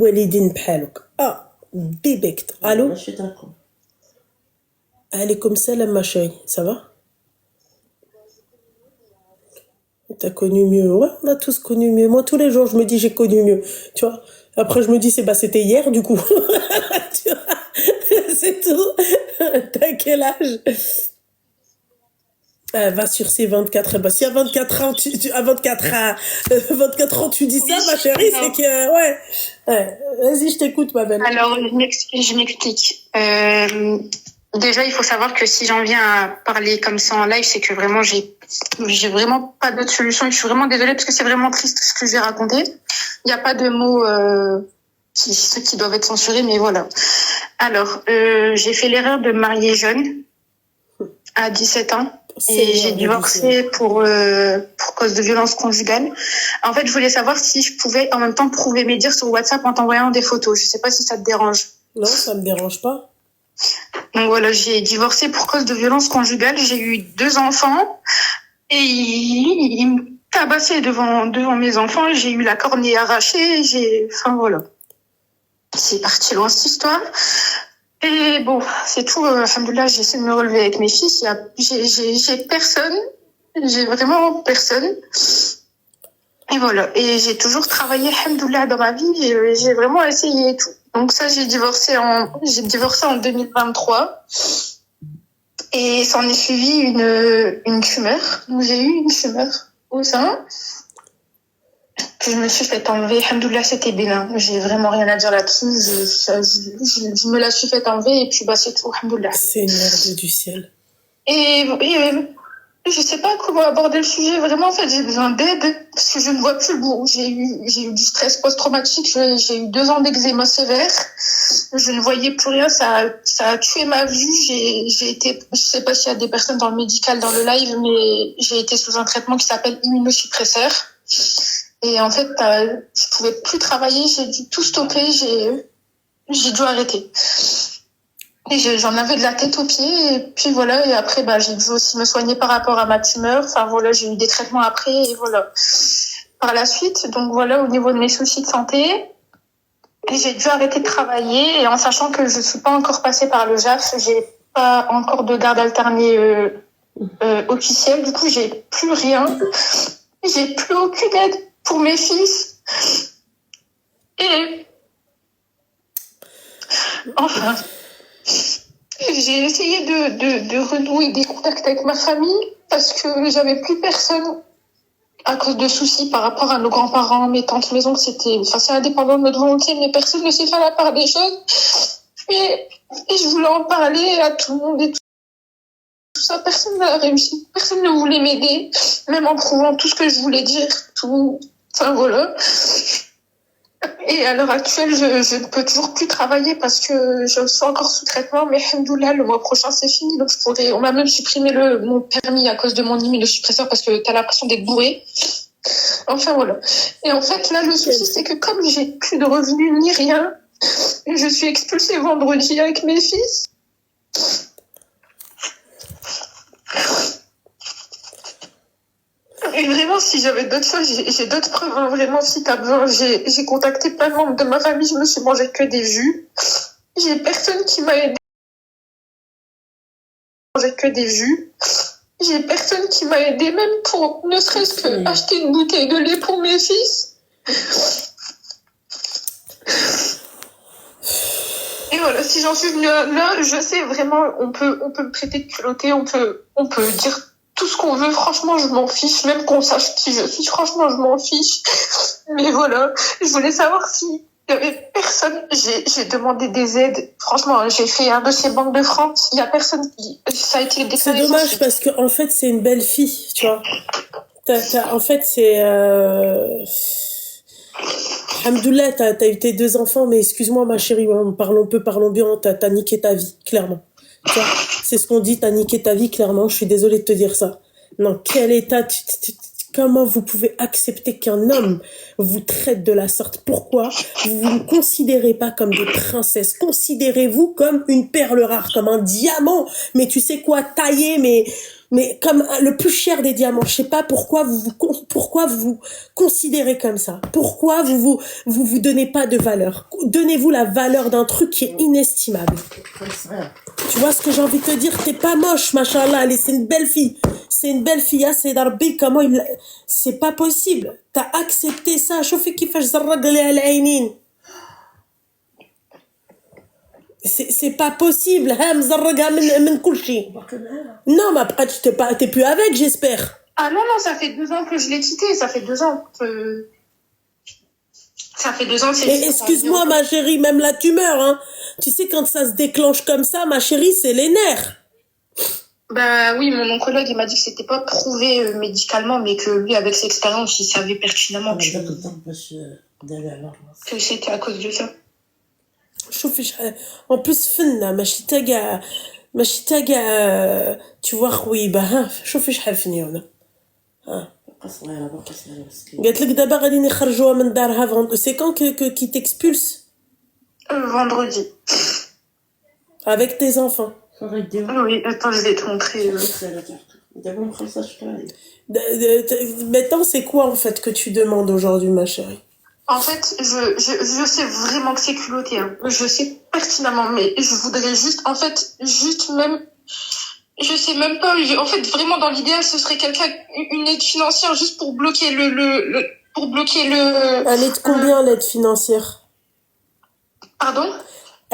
والدين بحالك ديبيكت. الو ماشي d'accord. عليكم السلام ma chérie, ça va? T'as connu mieux? Ouais, on a tous connu mieux. Moi tous les jours je me dis j'ai connu mieux, tu vois. Après je me dis c'était hier du coup. Tu vois, c'est tout. T'as quel âge? Va sur ces 24. Bah, si à 24 ans, à 24 ans, tu dis ça, Oui, ma chérie, c'est alors, que, ouais. Vas-y, je t'écoute, ma belle. alors, je m'explique. Déjà, il faut savoir que si j'en viens à parler comme ça en live, c'est que vraiment, j'ai vraiment pas d'autre solution. Et je suis vraiment désolée parce que c'est vraiment triste ce que je vais raconter. Il n'y a pas de mots qui doivent être censurés, mais voilà. Alors, j'ai fait l'erreur de me marier jeune, à 17 ans. Et j'ai divorcé pour cause de violence conjugale. En fait, je voulais savoir si je pouvais en même temps prouver mes dires sur WhatsApp en t'envoyant des photos. Je sais pas si ça te dérange. Non, ça me dérange pas. Donc voilà, j'ai divorcé pour cause de violence conjugale. J'ai eu 2 enfants et il me tabassait devant mes enfants. J'ai eu la cornée arrachée. Enfin voilà. C'est parti loin cette histoire. Et bon, c'est tout. Alhamdoulilah, j'essaie de me relever avec mes fils. J'ai personne. J'ai vraiment personne. Et voilà. Et j'ai toujours travaillé, alhamdoulilah, dans ma vie. J'ai vraiment essayé et tout. Donc ça, j'ai divorcé en 2023. Et s'en est suivi une tumeur. Donc j'ai eu une tumeur au sein. Puis je me suis fait enlever. Alhamdoulilah, c'était bénin. J'ai vraiment rien à dire là-dessus. Je me la suis fait enlever et puis c'est tout. Alhamdoulilah. C'est une merde du ciel. Et je sais pas comment aborder le sujet. Vraiment, en fait, j'ai besoin d'aide parce que je ne vois plus le bout. J'ai eu du stress post-traumatique. J'ai eu 2 ans d'eczéma sévère. Je ne voyais plus rien. Ça a tué ma vue. J'ai été, je sais pas s'il y a des personnes dans le médical, dans le live, mais j'ai été sous un traitement qui s'appelle immunosuppresseur. Et en fait, je pouvais plus travailler, j'ai dû tout stopper, j'ai dû arrêter. Et j'en avais de la tête aux pieds, et puis voilà, et après, j'ai dû aussi me soigner par rapport à ma tumeur. Enfin voilà, j'ai eu des traitements après, et voilà. Par la suite, donc voilà, au niveau de mes soucis de santé, j'ai dû arrêter de travailler, et en sachant que je suis pas encore passée par le JAF, j'ai pas encore de garde alternée officielle, du coup, j'ai plus rien. J'ai plus aucune aide pour mes fils. Et enfin, j'ai essayé de renouer des contacts avec ma famille parce que j'avais plus personne à cause de soucis par rapport à nos grands-parents, mes tantes, mes oncles. C'est indépendant de notre volonté, mais personne ne sait faire la part des choses. Et je voulais en parler à tout le monde et tout ça. Personne n'a réussi. Personne ne voulait m'aider, même en prouvant tout ce que je voulais dire. Enfin voilà. Et à l'heure actuelle, je ne peux toujours plus travailler parce que je suis encore sous traitement, mais alhamdoulilah, le mois prochain c'est fini, donc on m'a même supprimé mon permis à cause de mon immunosuppresseur parce que t'as l'impression d'être bourré. Enfin voilà. Et en fait là, le souci c'est que comme j'ai plus de revenus ni rien, je suis expulsée vendredi avec mes fils. Et vraiment, si j'avais d'autres choses, j'ai d'autres preuves. Hein. Vraiment, si t'as besoin, j'ai contacté plein de membres de ma famille, je me suis mangé que des vues. J'ai personne qui m'a aidé. J'ai que des vues. J'ai personne qui m'a aidé, même pour ne serait-ce que acheter une bouteille de lait pour mes fils. Et voilà, si j'en suis venue là, je sais vraiment, on peut me traiter de culottée, on peut dire tout ce qu'on veut, franchement, je m'en fiche, même qu'on sache qui je suis, franchement, je m'en fiche. Mais voilà, je voulais savoir s'il y avait personne. J'ai demandé des aides. Franchement, j'ai fait un dossier Banque de France. Il y a personne qui, ça a été déclaré. C'est dommage parce que, en fait, c'est une belle fille, tu vois. En fait, c'est, Alhamdoulilah, t'as eu tes 2 enfants, mais excuse-moi, ma chérie, parlons bien, t'as niqué ta vie, clairement. Tu vois, c'est ce qu'on dit, t'as niqué ta vie, clairement, je suis désolée de te dire ça. Non, quel état, comment vous pouvez accepter qu'un homme vous traite de la sorte? Pourquoi vous ne considérez pas comme des princesses? Considérez-vous comme une perle rare, comme un diamant. Mais tu sais quoi, taillé, mais mais comme le plus cher des diamants. Je sais pas pourquoi pourquoi vous vous considérez comme ça. Pourquoi vous donnez pas de valeur. Donnez-vous la valeur d'un truc qui est inestimable. Tu vois ce que j'ai envie de te dire? T'es pas moche, machallah. Allez, c'est une belle fille. C'est une belle fille. Ah, c'est Darbi, comment c'est pas possible. T'as accepté ça. شوفي كيفاش زرق لها العينين. C'est pas possible. ها مزرقها من كل شيء. Non, ma après t'es plus avec, j'espère. Ah non, ça fait 2 ans que je l'ai quitté. Ça fait 2 ans que... Ça fait 2 ans que c'est... Mais excuse-moi, ma chérie, même la tumeur, hein. Tu sais, quand ça se déclenche comme ça, ma chérie, c'est les nerfs. Ben oui, mon oncologue, il m'a dit que c'était pas prouvé médicalement, mais que lui, avec ses expériences, il savait pertinemment que c'était à cause de ça. شوفي en plus فنة ماشي تا كاع tu vois خويبة ها شوفي شحال فنيونة ها قالت لك دابا غادي نخرجوها من دارها c'est quand qui t'expulse vendredi avec tes enfants. Oui, attends, je vais te montrer. Maintenant, c'est quoi en fait que tu demandes aujourd'hui, ma chérie? En fait, je sais vraiment que c'est culotté. Hein. Je sais pertinemment, mais je voudrais juste, en fait, même, je sais même pas. En fait, vraiment, dans l'idéal, ce serait une aide financière juste pour bloquer pour bloquer le. Elle est de combien l'aide financière? Pardon?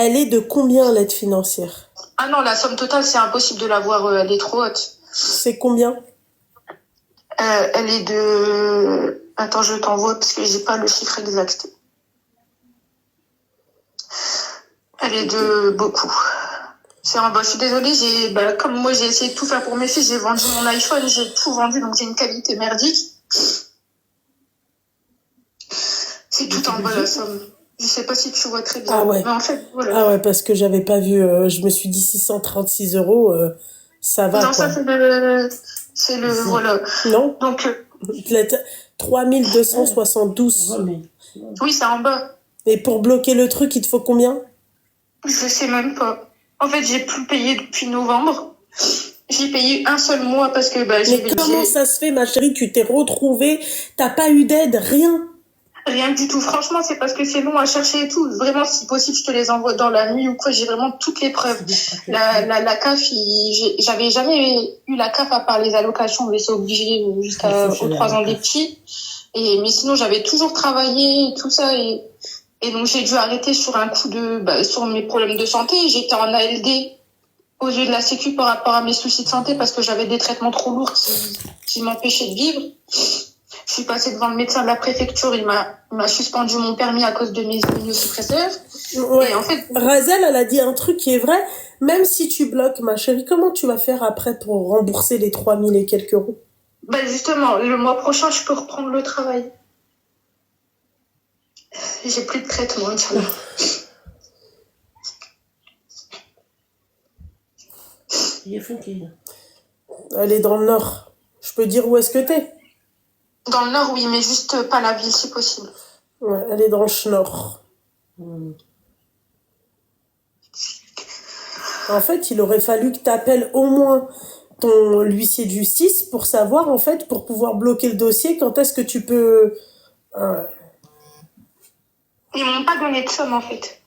Elle est de combien l'aide financière? Ah non, la somme totale, c'est impossible de l'avoir. Elle est trop haute. C'est combien? Elle est de... Attends, je t'envoie parce que j'ai pas le chiffre exact. Elle est de beaucoup. C'est en bas. Je suis désolée, comme moi j'ai essayé de tout faire pour mes filles, j'ai vendu mon iPhone, j'ai tout vendu, donc j'ai une qualité merdique. C'est tout en bas la somme. Je sais pas si tu vois très bien. Ah ouais. Mais en fait, voilà. Ah ouais, parce que j'avais pas vu, je me suis dit 636 €, ça va. Non, quoi. ça c'est le voilà. Non. Donc 3272. oui, c'est en bas. Et pour bloquer le truc, il te faut combien? Je sais même pas. En fait, j'ai plus payé depuis novembre. J'ai payé un seul mois parce que j'ai... Mais comment ça se fait, ma chérie? Tu t'es retrouvée, t'as pas eu d'aide, rien? Rien du tout. Franchement, c'est parce que c'est long à chercher et tout. Vraiment, si possible, je te les envoie dans la nuit ou quoi. J'ai vraiment toutes les preuves. La CAF, j'avais jamais eu la CAF à part les allocations, mais c'est obligé jusqu'aux 3 ans des petits. Mais sinon, j'avais toujours travaillé, tout ça. Et donc, j'ai dû arrêter sur un coup sur mes problèmes de santé. J'étais en ALD aux yeux de la Sécu par rapport à mes soucis de santé parce que j'avais des traitements trop lourds qui m'empêchaient de vivre. Je suis passée devant le médecin de la préfecture, il m'a suspendu mon permis à cause de mes immunosuppresseurs. Ouais. Et en fait, Razel, elle a dit un truc qui est vrai. Même si tu bloques, ma chérie, comment tu vas faire après pour rembourser les 3000 et quelques euros? Justement, le mois prochain, je peux reprendre le travail. J'ai plus de traitement, Inch'Allah. Elle est dans le nord. Je peux dire où est-ce que t'es? Dans le nord, oui, mais juste pas la ville, si possible. Ouais, elle est dans le nord. En fait, il aurait fallu que t'appelles au moins ton huissier de justice pour savoir, en fait, pour pouvoir bloquer le dossier, quand est-ce que tu peux... Ils m'ont pas donné de somme, en fait.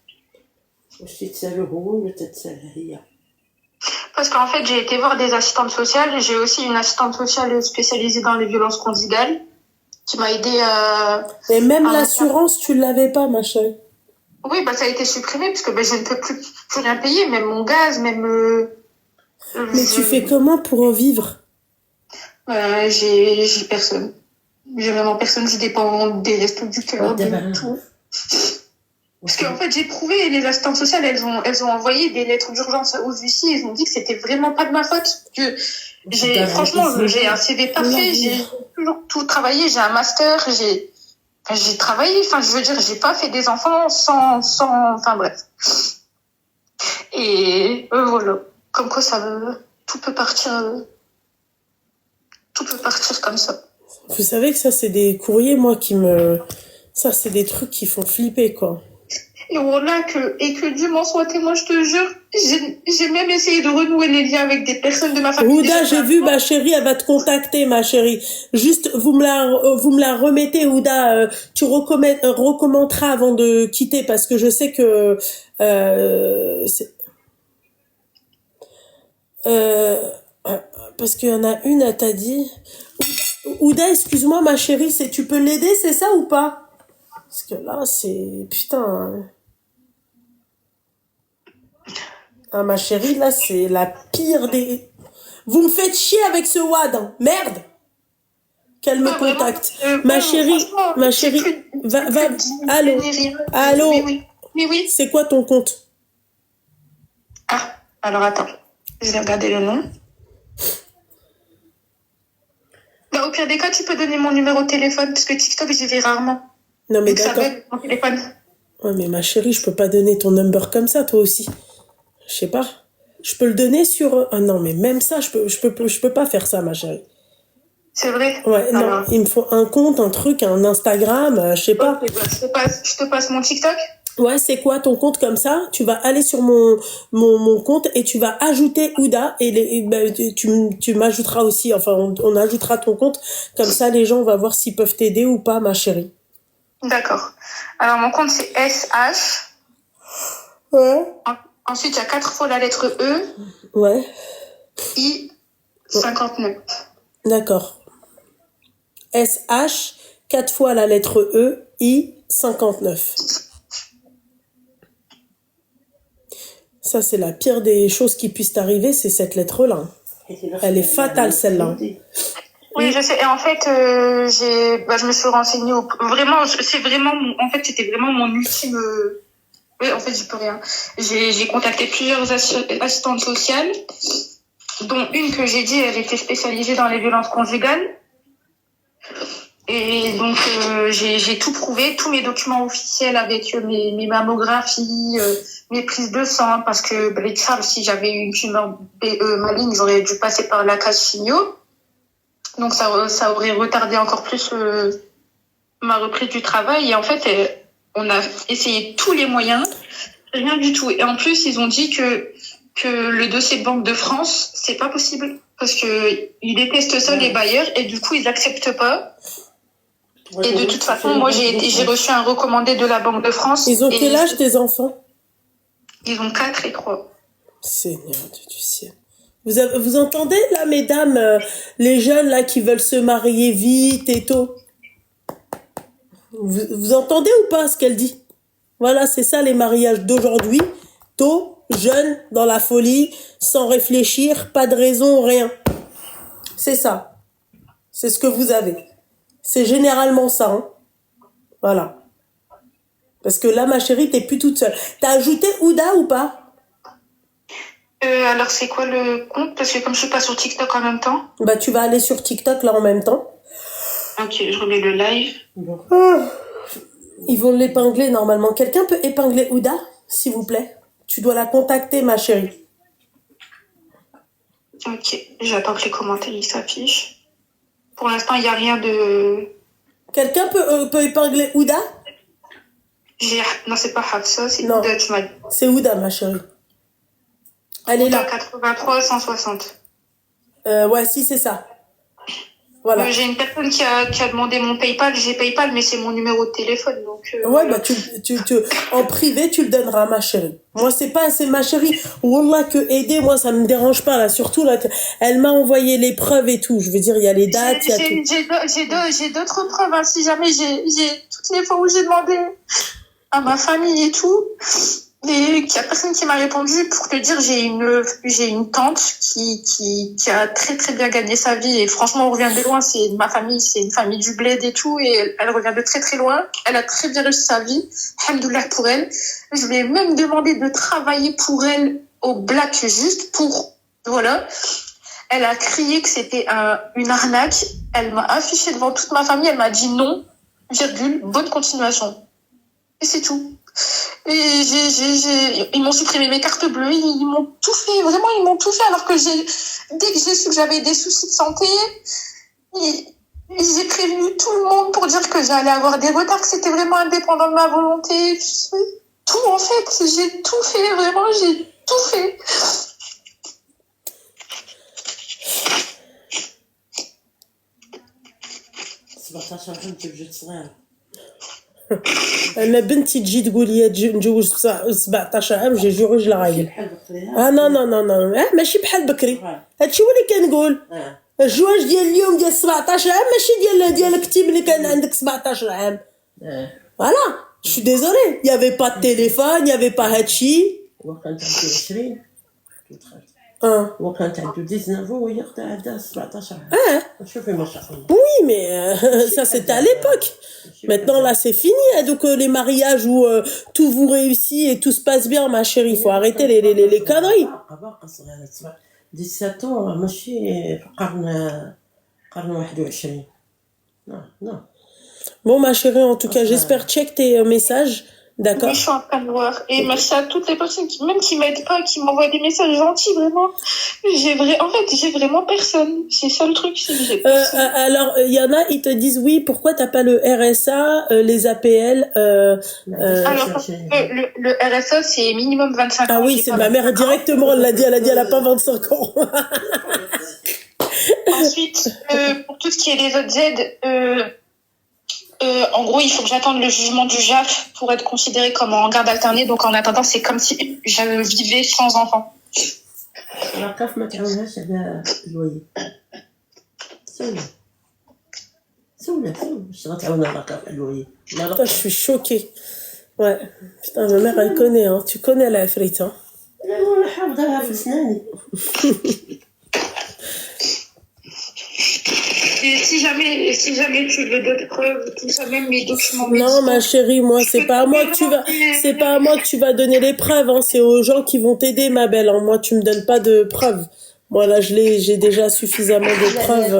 Parce qu'en fait, j'ai été voir des assistantes sociales. J'ai aussi une assistante sociale spécialisée dans les violences conjugales qui m'a aidée à... Et même l'assurance, tu l'avais pas, ma chérie? Oui, ça a été supprimé parce que je ne peux plus rien payer, même mon gaz, même... Mais tu fais comment pour en vivre? J'ai personne. J'ai vraiment personne, je dépends des restos du cœur, de tout. Parce qu'en fait, j'ai prouvé, les assistantes sociales, elles ont envoyé des lettres d'urgence aux huissiers, ils ont dit que c'était vraiment pas de ma faute. Franchement, j'ai un CV parfait, j'ai toujours tout travaillé, j'ai un master, j'ai travaillé, je veux dire, j'ai pas fait des enfants sans, bref. Et voilà. Comme quoi tout peut partir comme ça. Vous savez que ça, c'est des courriers, moi, ça, c'est des trucs qui font flipper, quoi. Et voilà et que Dieu m'en soit témoin, je te jure. J'ai même essayé de renouer les liens avec des personnes de ma famille. Ouda, j'ai vu, ma chérie, elle va te contacter, ma chérie. Juste, vous me la remettez, Ouda. Tu recommenteras avant de quitter, parce que je sais que parce qu'il y en a une, elle t'a dit. Ouda, excuse-moi, ma chérie, tu peux l'aider, c'est ça ou pas? Parce que là, c'est putain. Ah, ma chérie, là, c'est la pire des... Vous me faites chier avec ce WAD, hein. Merde. Qu'elle me contacte. Ma chérie, va, allô. Oui. C'est quoi ton compte? Ah, alors attends. Je vais regarder le nom. Bah, au pire des cas, tu peux donner mon numéro de téléphone, parce que TikTok, j'y vais rarement. Non, mais donc, d'accord. ça mon téléphone. Ouais, mais ma chérie, je peux pas donner ton number comme ça, toi aussi. Je sais pas. Je peux le donner sur... Ah non, mais même ça, je peux pas faire ça, ma chérie. C'est vrai? Ouais, alors... non, il me faut un compte, un truc, un Instagram, je sais pas. Okay, bah, je te passe mon TikTok? Ouais, c'est quoi ton compte comme ça? Tu vas aller sur mon compte et tu vas ajouter Ouda et tu m'ajouteras aussi, enfin on ajoutera ton compte, comme ça les gens on va voir s'ils peuvent t'aider ou pas, ma chérie. D'accord. Alors mon compte c'est SH. Ouais. Ensuite il y a 4 fois la lettre E. Ouais. I 59. D'accord. SH, 4 fois la lettre E, I 59. Ça, c'est la pire des choses qui puissent t'arriver, c'est cette lettre-là. Elle est fatale, celle-là. Oui, je sais. Et en fait, je me suis renseignée. C'était vraiment mon ultime. Oui, en fait, j'y peux rien. J'ai contacté plusieurs assistantes sociales, dont une que j'ai dit, elle était spécialisée dans les violences conjugales. Et donc, j'ai tout prouvé, tous mes documents officiels avec mes mammographies, mes prises de sang, parce que si j'avais eu une tumeur maligne, j'aurais dû passer par la case chimio. Donc, ça aurait retardé encore plus ma reprise du travail. Et en fait, on a essayé tous les moyens, rien du tout. Et en plus, ils ont dit que le dossier de Banque de France, c'est pas possible. Parce que ils détestent ça, les bailleurs, et du coup, ils acceptent pas. Et de toute façon, moi, j'ai reçu un recommandé de la Banque de France. Ils ont quel âge, tes enfants? Ils ont 4 et 3. Seigneur du ciel. Vous entendez, là, mesdames, les jeunes, là, qui veulent se marier vite et tout? Vous entendez ou pas ce qu'elle dit? Voilà, c'est ça, les mariages d'aujourd'hui. Tôt, jeune, dans la folie, sans réfléchir, pas de raison, rien. C'est ça. C'est ce que vous avez. C'est généralement ça, hein. Voilà. Parce que là, ma chérie, t'es plus toute seule. T'as ajouté Ouda ou pas? Alors, c'est quoi le compte? Parce que comme je suis pas sur TikTok en même temps. Bah, tu vas aller sur TikTok, là, en même temps. Ok, je remets le live. Ils vont l'épingler, normalement. Quelqu'un peut épingler Ouda, s'il vous plaît? Tu dois la contacter, ma chérie. Ok, j'attends que les commentaires ils s'affichent. Pour l'instant, il n'y a rien de... Quelqu'un peut épingler Ouda? Non, c'est pas Hafsa, c'est Ouda, tu m'as dit. C'est Ouda, ma chérie. Elle est là. 83 160. Ouais, si, c'est ça. Voilà. J'ai une personne qui a demandé mon PayPal. J'ai PayPal, mais c'est mon numéro de téléphone. Donc, ouais, bah, en privé, tu le donneras, ma chérie. Moi, c'est ma chérie. Wallah, que aider, moi, ça me dérange pas, là. Surtout, là, elle m'a envoyé les preuves et tout. Je veux dire, il y a les dates, il y a tout. J'ai d'autres preuves, hein. Si jamais j'ai toutes les fois où j'ai demandé à ma famille et tout. Et il y a personne qui m'a répondu. Pour te dire, j'ai une tante qui a très très bien gagné sa vie, et franchement on revient de loin. C'est une famille du bled et tout, et elle revient de très très loin. Elle a très bien réussi sa vie, alhamdoulilah pour elle. Je lui ai même demandé de travailler pour elle au black, juste pour, voilà. Elle a crié que c'était une arnaque. Elle m'a affiché devant toute ma famille. Elle m'a dit non, virgule, bonne continuation. Et c'est tout. Et ils m'ont supprimé mes cartes bleues, ils m'ont tout fait, vraiment ils m'ont tout fait, alors que dès que j'ai su que j'avais des soucis de santé, j'ai prévenu tout le monde pour dire que j'allais avoir des retards, que c'était vraiment indépendant de ma volonté, tout J'ai tout fait, vraiment, j'ai tout fait. انا بنتي تجي تقول لي نجوز 17 عام جي جورج لا غايب. نو نو نو نو ماشي بحال بكري. هادشي هو اللي كنقول. الجواج ديال اليوم ديال 17 عام ماشي ديالك انت ملي كان عندك 17 عام. فوالا je suis désolée, il y avait pas de téléphone, il y avait pas هادشي. وكانت عنده 20 وكانت عنده 19 وهي عندها 17 عام. شوفي ما شاء الله. Oui, mais ça c'était à l'époque. Maintenant là c'est fini. Donc les mariages où tout vous réussit et tout se passe bien, ma chérie, il faut arrêter les conneries. 17 ans ماشي في قرن 21. Non. Bon ma chérie, en tout cas j'espère check tes messages. D'accord. Oui, je suis en train de voir. Et merci à toutes les personnes qui m'aident pas, qui m'envoient des messages gentils, vraiment. En fait, j'ai vraiment personne. C'est ça le truc. Alors, il y en a, ils te disent oui, pourquoi t'as pas le RSA, les APL Alors, le RSA, c'est minimum 25 ans. Ah oui, c'est ma mère directement, elle a dit, elle a pas 25 ans. Ensuite, pour tout ce qui est les autres aides, en gros, il faut que j'attende le jugement du JAF pour être considérée comme en garde alternée. Donc, en attendant, c'est comme si je vivais sans enfant. La CAF ما تعاونهاش على الوالد. سولها واش غتعاونها لا CAF على الوالد. Putain, je suis choquée. Ouais. Putain, ma mère, elle connaît, hein. Tu connais la frite, hein. لا انا حافظاها في سناني. Et si jamais tu veux d'autres preuves, tout ça, même mes documents médicaux. Non, ma chérie, moi, c'est pas à moi que tu vas donner les preuves, hein. C'est aux gens qui vont t'aider, ma belle, hein. Moi, tu me donnes pas de preuves. Moi, là, j'ai déjà suffisamment de preuves.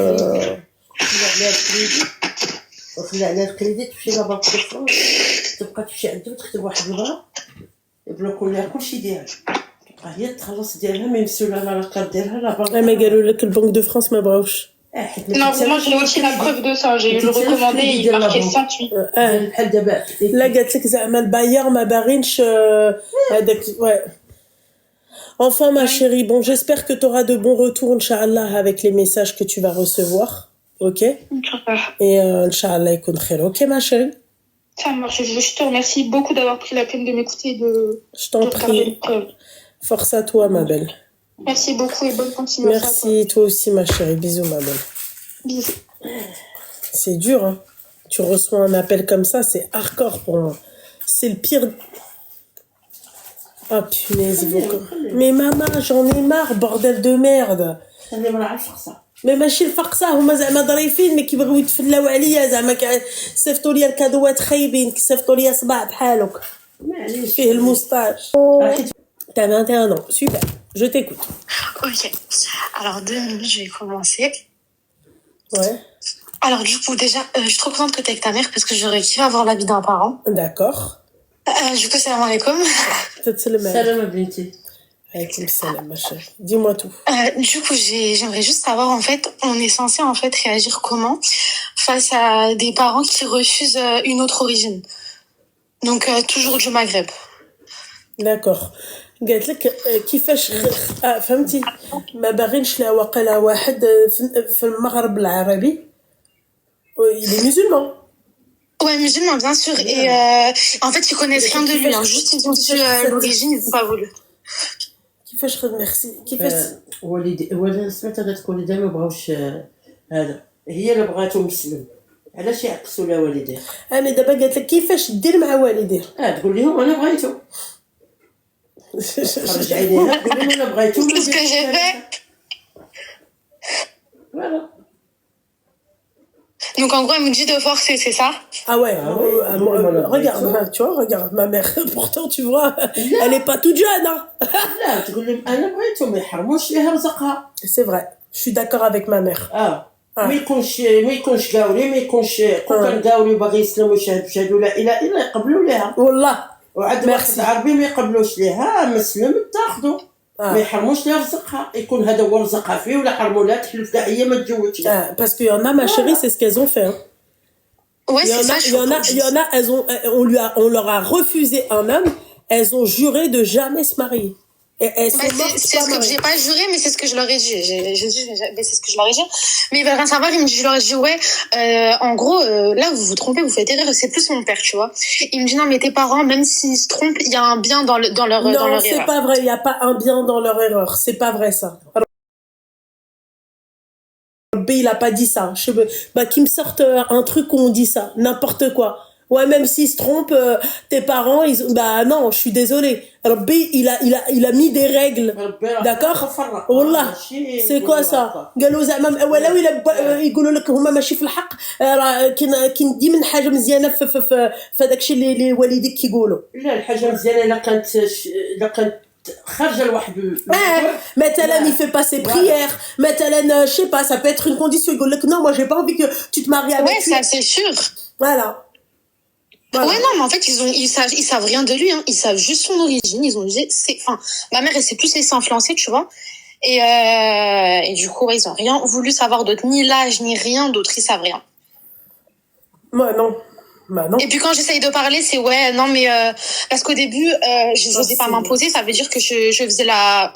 وخلع على الكريديت تمشي لاباك دو فرونس تبقى تمشي عندهم تكتب واحد الورقه يبلوكو لها كلشي ديالها تبقى هي تخلص ديالها ما يمسيو لها لا كارت ديالها لا بنك. ما قالوا لك البنك دو فرنسا ما بغاوش. Non, moi j'ai aussi la preuve de ça. J'ai eu le recommandé, il marquait 108. بحال دابا لا قالت لك زعما الباير ما باغينش هذاك. Ouais. Enfin, ma chérie, bon, j'espère que tu auras de bons retours, Inch'Allah, avec les messages que tu vas recevoir. Ok? Et Inch'Allah, يكون خير. Ok, ma chérie? Ça marche. Je te remercie beaucoup d'avoir pris la peine de m'écouter et de. Je t'en prie. Force à toi, ma belle. Merci beaucoup et bonne continuation. Merci, toi aussi, ma chérie. Bisous, ma belle. Bisous. C'est dur, hein. Tu reçois un appel comme ça, c'est hardcore pour moi. C'est le pire. Ah, punaise, mais maman, j'en ai marre, bordel de merde. Mais ماشي الفقصة هما زعما ظريفين مي كيبغيو يتفلاو عليا زعما صيفطوا لي الكادوات خايبين صيفطوا لي صباع بحالك فيه الموستاش. T'as 21 ans, super, je t'écoute. Ok, alors 2 minutes, je vais commencer. Ouais. Alors du coup, déjà, je suis trop contente que t'es avec ta mère parce que j'aurais kiffé avoir l'avis d'un parent. D'accord. Du coup, salam alaikum. Salam بنتي. Alaykoum salam, ma chérie. Dis-moi tout. Du coup, j'aimerais juste savoir, en fait, on est censé en fait réagir comment face à des parents qui refusent une autre origine. Donc, toujours du Maghreb. D'accord. قالت لك كيفاش فهمتي ما باغينش لا وقلا واحد في المغرب العربي il est musulman. Ouais, musulman, bien sûr. Et en fait, ils connaissent rien de lui. Hein. Juste, ils ont su l'origine, ils n'ont pas voulu. كيفاش ميرسي كيفاش ولدي سمعت هذا تقول دائما ما بغاوش هذا هي اللي بغاتو مسلم علاش يعكسوا لها والديه. انا دابا قالت لك كيفاش دير مع والديه تقول لهم انا بغيتو رجعي ليها تقول لهم انا بغيتو. C'est ce que j'ai fait. Voilà. Donc en gros, elle me dit de forcer, c'est ça? Ah ouais, regarde, tu vois, regarde ma mère. Pourtant, tu vois, elle est pas toute jeune, hein. لا تقول لهم انا بغيتو ما يحرموش ليها رزقها. C'est vrai, je suis d'accord avec ma mère. ما يكونش قاولي ما يكونش كون كان قاولي باغي يسلم ويشهدوا لا اله الا يقبلوا ليها والله وعاد واحد عربي ما يقبلوش ليها مسلم تاخذوا ما يحرموش لها رزقها يكون هذا هو رزقها فيه ولا حرموا لها تحلف كاع هي ما تزوجش. Parce qu'il y en a, ma chérie, c'est ce qu'elles ont fait, hein. Ouais, c'est ça. Il y en a, on leur a refusé un homme. elles ont juré de jamais se marier. Et elles sont Bah, mortes c'est pas ce que mariées. j'ai pas juré, mais c'est ce que je leur ai dit. J'ai dit, mais c'est ce que je leur ai dit. Mais ils veulent rien savoir. Je leur ai dit, ouais, en gros, là, vous vous trompez, vous faites erreur. C'est plus mon père, tu vois. Il me dit, non, mais tes parents, même s'ils se trompent, il y a un bien dans leur Non, c'est erreur. pas vrai. Il n'y a pas un bien dans leur erreur. C'est pas vrai, ça. Il a pas dit ça. Bah, qu'il me sorte un truc où on dit ça. N'importe quoi. Ouais, même s'ils se trompent, tes parents, bah non, je suis désolée. Alors B, il a mis des règles. D'accord. والله c'est quoi ça قالوا زعما ولا يقولوا لك هما ماشي في الحق راه كاين ديما حاجه مزيانه في داك الشيء اللي والديك كيقولوا لا الحاجه مزيانه الا كانت خارجه لواحد مثلا il fait pas ses prières مثلا je sais pas ça peut être une condition يقول لك non moi j'ai pas envie que tu te maries avec Ouais, lui ça c'est sûr. voilà. Ouais, non, mais en fait, ils savent rien de lui, hein. Ils savent juste son origine. Ils ont dit, ma mère, elle s'est plus laissée influencer, tu vois. Et du coup, ouais, ils ont rien voulu savoir d'autre, ni l'âge, ni rien d'autre. Ils savent rien. Bah non. Bah non. Et puis quand j'essaye de parler, c'est ouais, non, mais parce qu'au début, je n'osais pas m'imposer. Ça veut dire que je faisais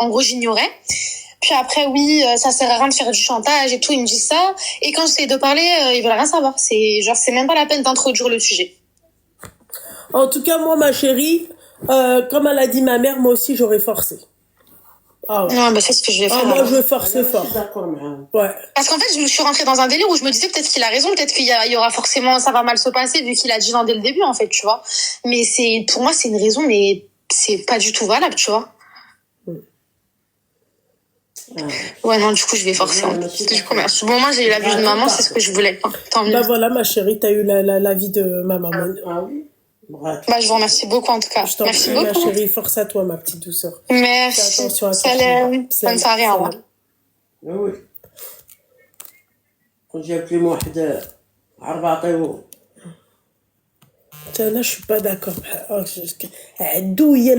en gros, j'ignorais. Puis après, oui, ça sert à rien de faire du chantage et tout. Ils me disent ça. Et quand j'essaye de parler, ils veulent rien savoir. C'est même pas la peine d'introduire le sujet. En tout cas, moi, ma chérie, comme elle a dit ma mère, moi aussi, j'aurais forcé. Ah ouais. Non, bah c'est ce que je vais faire. Ah, moi, je force fort. Ouais. Parce qu'en fait, je suis rentrée dans un délire où je me disais peut-être qu'il a raison, peut-être qu'il y aura forcément, ça va mal se passer vu qu'il a dit non dès le début, en fait, tu vois. Mais pour moi, c'est une raison, mais c'est pas du tout valable, tu vois. Ouais, non, du coup, je vais forcer. Du coup, merci. Bon, moi, j'ai eu la vie de maman, c'est ce que je voulais. Tant mieux. Bah voilà, ma chérie, t'as eu la vie de ma maman. Ah oui. Bah, je vous remercie beaucoup, en tout cas. Je t'en Merci prie, beaucoup. ma chérie, force à toi, ma petite douceur. Merci. Fais attention à toi. Salam. Bonne soirée, au revoir. وي كنت جاب لي واحد عرباطي انا je suis pas d'accord عدو هي